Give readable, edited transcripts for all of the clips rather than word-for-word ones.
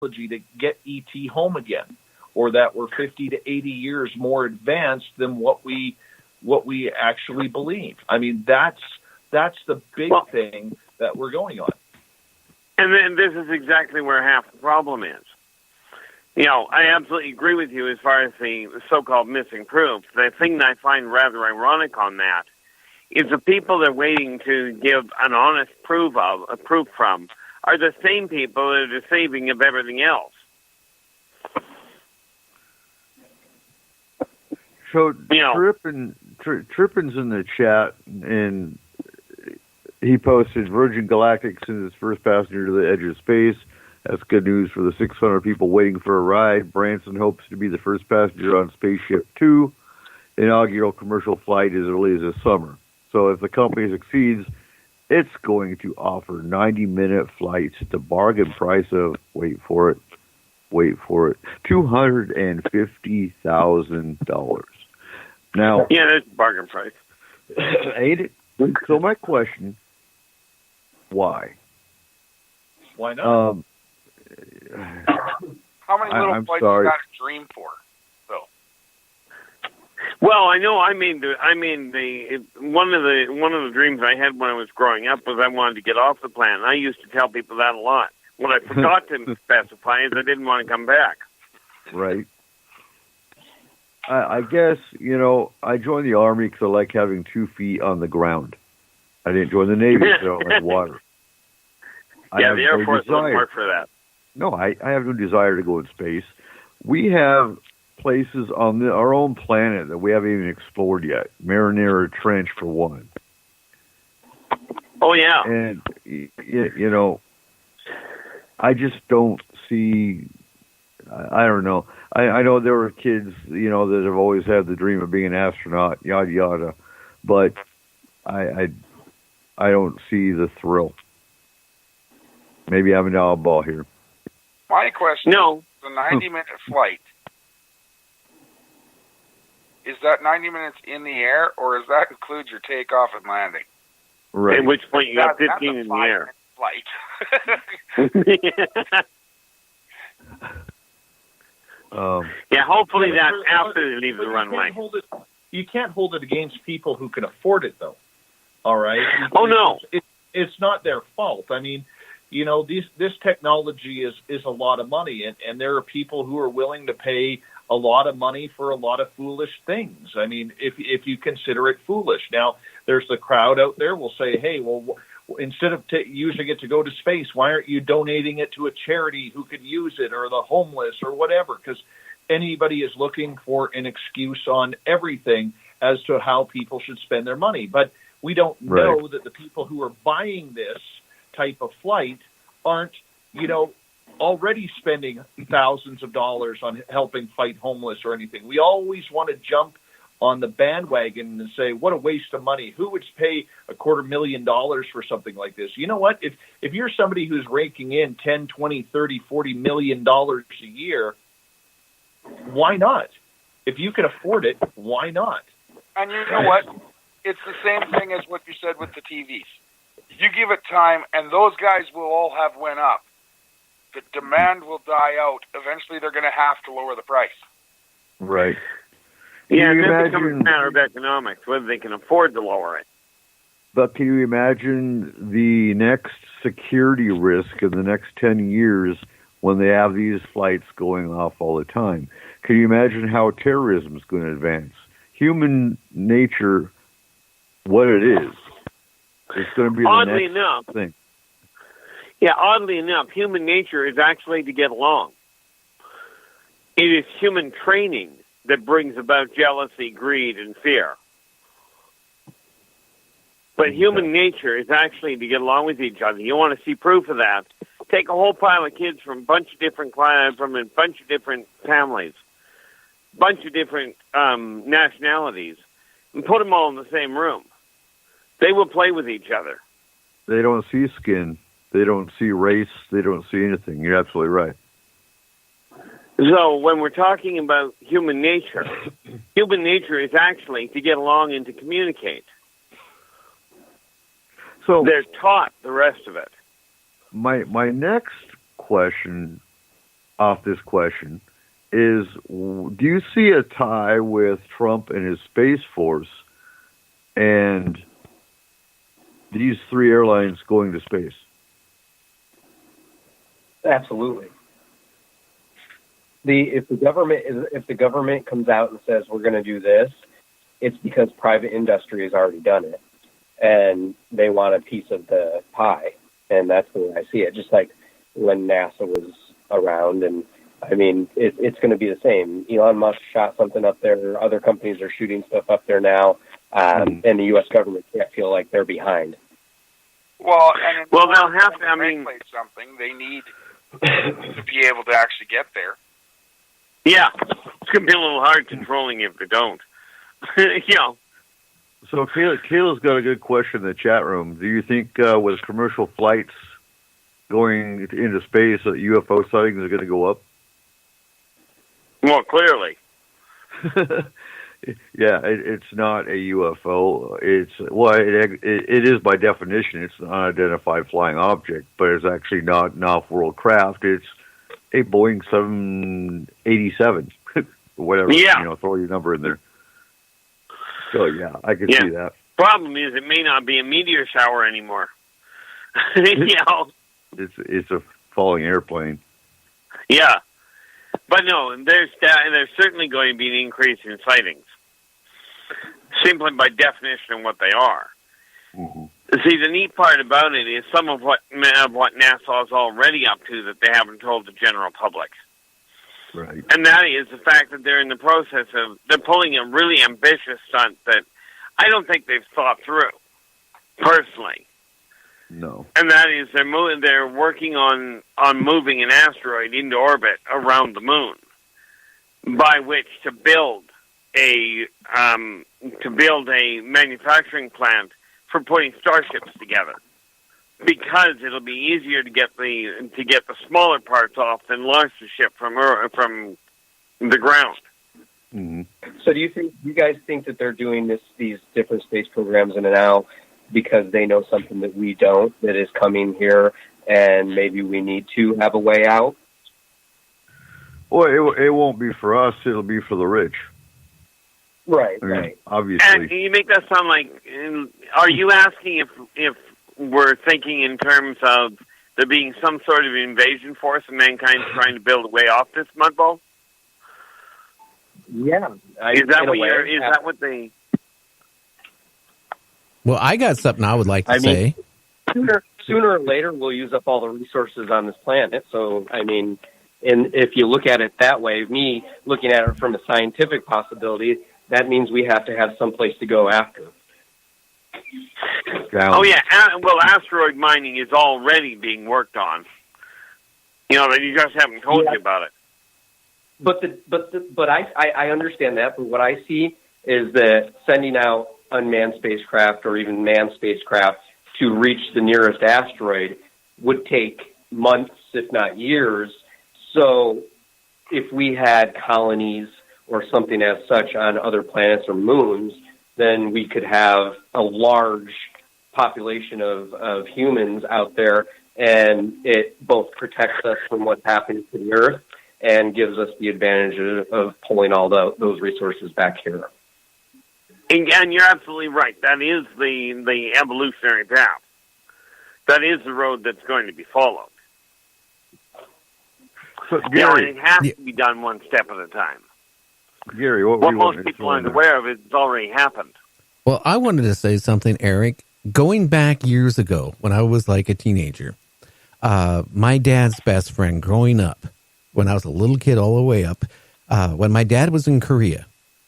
to get ET home again, or that we're 50 to 80 years more advanced than what we actually believe. I mean, that's the big thing that we're going on. And then this is exactly where half the problem is. I absolutely agree with you as far as the so-called missing proof. The thing that I find rather ironic on that is the people they're waiting to give an honest proof from are the same people that are deceiving of everything else. So Trippin's in the chat, and he posted Virgin Galactic sends its first passenger to the edge of space. That's good news for the 600 people waiting for a ride. Branson hopes to be the first passenger on Spaceship Two, inaugural commercial flight as early as this summer. So if the company succeeds, it's going to offer 90-minute flights at the bargain price of, wait for it, $250,000. Now, yeah, that's bargain price. Ain't it? So my question, why? Why not? How many little flights you got to dream for, Bill? Well, I know. I mean, one of the dreams I had when I was growing up was I wanted to get off the planet. I used to tell people that a lot. What I forgot to specify is I didn't want to come back. Right. I guess, I joined the Army because I like having 2 feet on the ground. I didn't join the Navy because I don't like water. The Air Force doesn't work for that. No, I have no desire to go in space. We have places on our own planet that we haven't even explored yet. Marinara Trench, for one. Oh, yeah. And, I just don't see... I don't know. I know there were kids, that have always had the dream of being an astronaut, yada yada, but I don't see the thrill. Maybe I'm an oddball here. My question is, the 90-minute flight, is that 90 minutes in the air, or does that include your takeoff and landing? Right. At which point you got 15 in the air. Flight. Hopefully that's after they leave the runway. You can't hold it against people who can afford it, though. All right? No. It's not their fault. I mean, this technology is a lot of money, and there are people who are willing to pay a lot of money for a lot of foolish things. I mean, if you consider it foolish. Now, there's the crowd out there will say, hey, well, instead of using it to go to space, why aren't you donating it to a charity who could use it, or the homeless, or whatever? Because anybody is looking for an excuse on everything as to how people should spend their money. But we don't know that the people who are buying this type of flight aren't, already spending thousands of dollars on helping fight homeless or anything. We always want to jump on the bandwagon and say, what a waste of money. Who would pay $250,000 for something like this? You know what? If you're somebody who's raking in 10, 20, 30, $40 million a year, why not? If you can afford it, why not? And you know what? It's the same thing as what you said with the TVs. You give it time, and those guys will all have went up. The demand will die out. Eventually, they're going to have to lower the price. Right. Yeah, and then it becomes a matter of economics, whether they can afford to lower it. But can you imagine the next security risk in the next 10 years when they have these flights going off all the time? Can you imagine how terrorism is going to advance? Human nature, what it is, it's going to be the next thing. Yeah, oddly enough, human nature is actually to get along. It is human training that brings about jealousy, greed, and fear. But human nature is actually to get along with each other. You want to see proof of that? Take a whole pile of kids from a bunch of different families, bunch of different nationalities, and put them all in the same room. They will play with each other. They don't see skin. They don't see race. They don't see anything. You're absolutely right. So when we're talking about human nature is actually to get along and to communicate. So they're taught the rest of it. My next question off this question is, do you see a tie with Trump and his Space Force and these three airlines going to space? Absolutely. If the government comes out and says we're going to do this, it's because private industry has already done it, and they want a piece of the pie, and that's the way I see it. Just like when NASA was around, and I mean, it's going to be the same. Elon Musk shot something up there. Other companies are shooting stuff up there now, and the U.S. government can't feel like they're behind. Well, and they'll have to. I mean, regulate something. They need to be able to actually get there. Yeah, it's going to be a little hard controlling if they don't. So Kayla's got a good question in the chat room. Do you think with commercial flights going into space, UFO sightings are going to go up? Well, clearly. Yeah, it's not a UFO. It is by definition. It's an unidentified flying object, but it's actually not an off-world craft. It's a Boeing 787, whatever. Yeah. Throw your number in there. So yeah, I can see that. Problem is, it may not be a meteor shower anymore. It's a falling airplane. Yeah, but no, there's certainly going to be an increase in sightings, simply by definition of what they are. Mm-hmm. See, the neat part about it is some of what NASA is already up to that they haven't told the general public. Right. And that is the fact that they're in the process of, they're pulling a really ambitious stunt that I don't think they've thought through, personally. No. And that is they're working on moving an asteroid into orbit around the moon, by which to build a manufacturing plant for putting starships together, because it'll be easier to get the smaller parts off than launch the ship from the ground. Mm-hmm. So do you guys think that they're doing these different space programs now because they know something that we don't, that is coming here, and maybe we need to have a way out? Well, it won't be for us. It'll be for the rich. Right, I mean, right. Obviously. And you make that sound like, are you asking if we're thinking in terms of there being some sort of invasion force and mankind trying to build a way off this mudball? Yeah. Is that what they... Well, I got something I would like to say. Sooner or later, we'll use up all the resources on this planet. So, I mean, and if you look at it that way, me looking at it from a scientific possibility, that means we have to have some place to go after. Oh, yeah. Well, asteroid mining is already being worked on. You just haven't told you about it. But I understand that. But what I see is that sending out unmanned spacecraft or even manned spacecraft to reach the nearest asteroid would take months, if not years. So if we had colonies or something as such on other planets or moons, then we could have a large population of humans out there, and it both protects us from what's happening to the Earth and gives us the advantage of pulling all those resources back here. And you're absolutely right. That is the evolutionary path. That is the road that's going to be followed. So, Gary, it has to be done one step at a time. Gary, what most people aren't aware of is it's already happened. Well, I wanted to say something, Eric. Going back years ago, when I was like a teenager, my dad's best friend growing up, when I was a little kid all the way up, when my dad was in Korea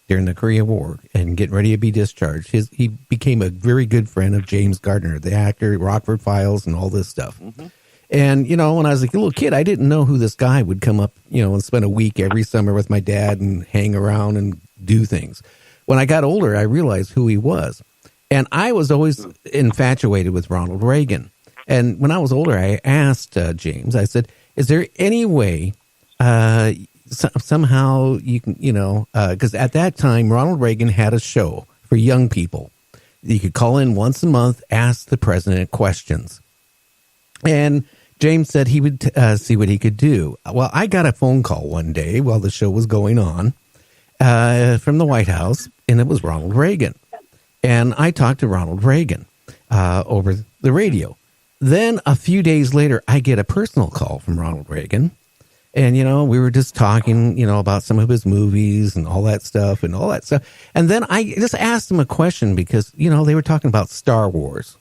during the Korean War and getting ready to be discharged, he became a very good friend of James Gardner, the actor, Rockford Files, and all this stuff. Mm-hmm. And, when I was a little kid, I didn't know who this guy would come up, and spend a week every summer with my dad and hang around and do things. When I got older, I realized who he was. And I was always infatuated with Ronald Reagan. And when I was older, I asked James, I said, is there any way somehow you can, because at that time, Ronald Reagan had a show for young people. You could call in once a month, ask the president questions. And James said he would see what he could do. Well, I got a phone call one day while the show was going on from the White House, and it was Ronald Reagan. And I talked to Ronald Reagan over the radio. Then a few days later, I get a personal call from Ronald Reagan. And, we were just talking, about some of his movies and all that stuff. And then I just asked him a question because, they were talking about Star Wars.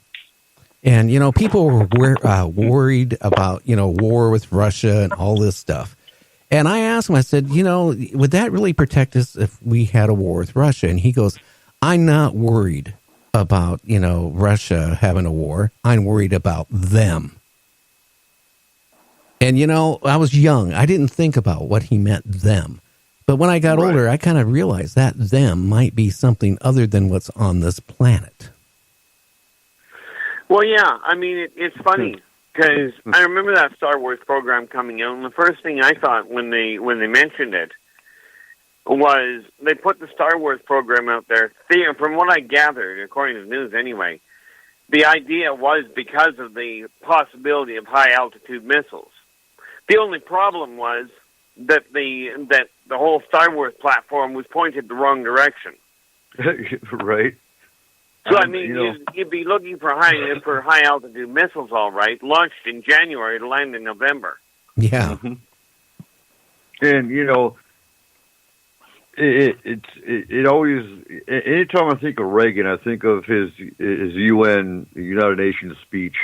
And, people were worried about, war with Russia and all this stuff. And I asked him, I said, would that really protect us if we had a war with Russia? And he goes, I'm not worried about, Russia having a war. I'm worried about them. And, I was young. I didn't think about what he meant, them. But when I got older, I kind of realized that them might be something other than what's on this planet. Well, yeah. I mean, it's funny because I remember that Star Wars program coming out, and the first thing I thought when they mentioned it was they put the Star Wars program out there. From what I gathered, according to the news anyway, the idea was because of the possibility of high-altitude missiles. The only problem was that the whole Star Wars platform was pointed the wrong direction. Right. So I mean, you'd be looking for high altitude missiles, all right, launched in January to land in November. Yeah. Mm-hmm. And it always. Anytime I think of Reagan, I think of his UN United Nations speech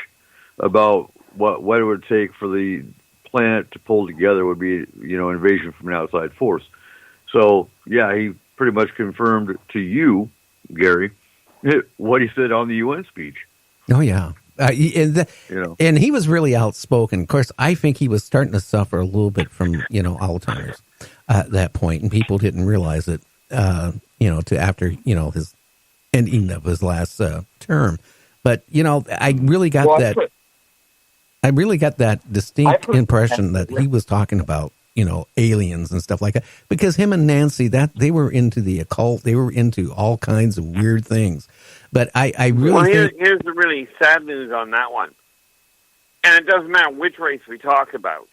about what it would take for the planet to pull together would be, invasion from an outside force. So, yeah, he pretty much confirmed to you, Gary, what he said on the UN speech. Oh, yeah. And he was really outspoken. Of course, I think he was starting to suffer a little bit from, Alzheimer's at that point, and people didn't realize it, to after, his ending of his last term. But, I really got I really got that distinct impression that he was talking about, aliens and stuff like that, because him and Nancy, they were into the occult. They were into all kinds of weird things. But I really here's the really sad news on that one. And it doesn't matter which race we talk about.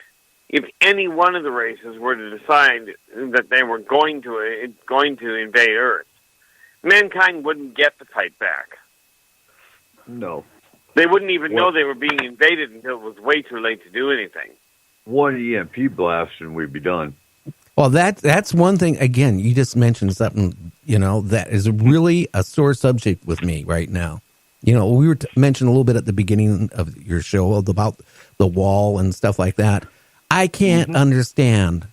If any one of the races were to decide that they were going to invade Earth, mankind wouldn't get to fight back. No. They wouldn't even know they were being invaded until it was way too late to do anything. One EMP blast and we'd be done. Well, that's one thing. Again, you just mentioned something, that is really a sore subject with me right now. We were mentioned a little bit at the beginning of your show about the wall and stuff like that. I can't understand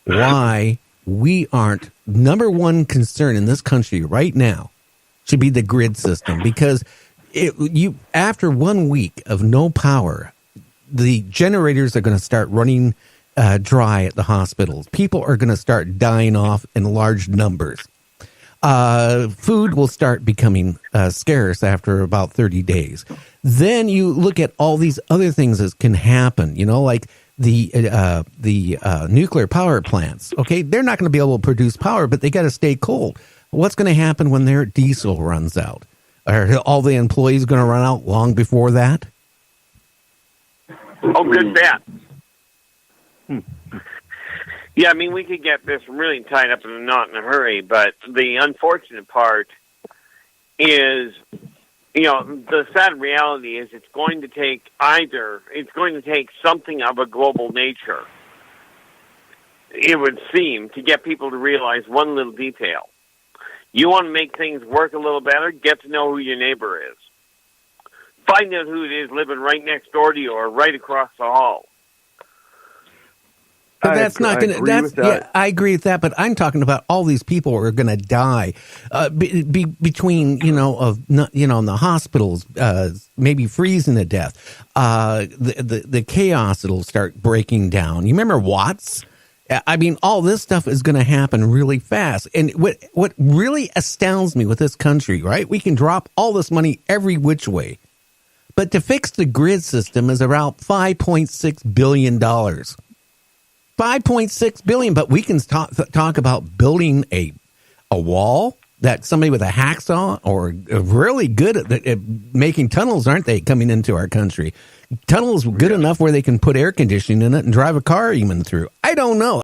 why we aren't number one concern in this country right now should be the grid system, because after 1 week of no power, the generators are going to start running dry at the hospitals. People are going to start dying off in large numbers. Food will start becoming scarce after about 30 days. Then you look at all these other things that can happen, like the nuclear power plants. Okay, they're not going to be able to produce power, but they got to stay cold. What's going to happen when their diesel runs out? Are all the employees going to run out long before that? Oh, good bet. Yeah, I mean, we could get this really tied up in a knot in a hurry, but the unfortunate part is, the sad reality is it's going to take something of a global nature, it would seem, to get people to realize one little detail. You want to make things work a little better? Get to know who your neighbor is. Find out who it is living right next door to you or right across the hall. But that's not going to. I agree with that. But I'm talking about all these people who are going to die between in the hospitals, maybe freezing to death. The chaos that'll start breaking down. You remember Watts? I mean, all this stuff is going to happen really fast. And what really astounds me with this country, right? We can drop all this money every which way, but to fix the grid system is about $5.6 billion. $5.6 billion, but we can talk about building a wall, that somebody with a hacksaw or really good at making tunnels, aren't they, coming into our country? Tunnels good enough where they can put air conditioning in it and drive a car even through. I don't know.